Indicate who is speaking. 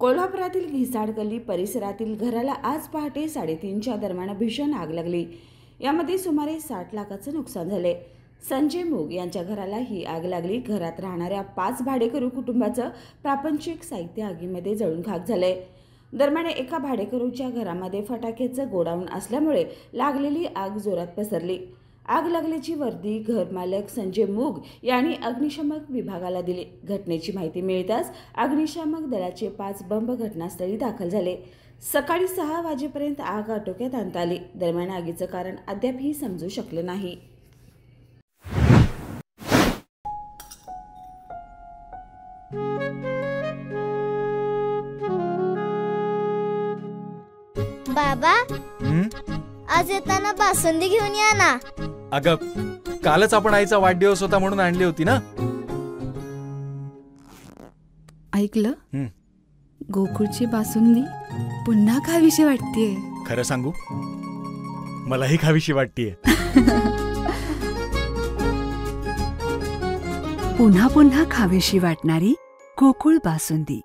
Speaker 1: कोल्हापुरातील घिसाड गल्ली परिसरातील घराला आज पहाटे 3:30च्या दरम्यान भीषण आग लागली। यामध्ये सुमारे 60 लाखाचं नुकसान झाले। संजय मूग यांच्या घराला ही आग लागली। घरात राहणाऱ्या 5 भाडेकरू कुटुंबाचं प्रापंचिक साहित्य आगीमध्ये जळून खाक झाले। दरम्यान एका भाडेकरूच्या घरामध्ये फटाक्याचं गोडाऊन असल्यामुळे लागलेली आग जोरात पसरली। आग लागल्याची वर्दी घरमालक संजय मूग यांनी अग्निशमन विभागाला दिली। घटनेची माहिती मिळताच अग्निशमन दलाचे 5 बंब घटनास्थळी दाखल झाले। सकाळी 6 वाजेपर्यंत आग आटोक्यात आणता आली। दरम्यान आगीचं कारण अद्यापही समजू शकलं नाही।
Speaker 2: बाबा, आज येताना बासुंदी घेऊन या ना।
Speaker 3: अगं, कालच आपण आईचा वाढदिवस होता म्हणून आणली होती ना।
Speaker 4: ऐकलं? गोकुळची बासुंदी पुन्हा खावीशी वाटतेय।
Speaker 3: खरं सांगू, मलाही खावीशी वाटतेय।
Speaker 4: पुन्हा पुन्हा खावीशी वाटणारी गोकुळ बासुंदी।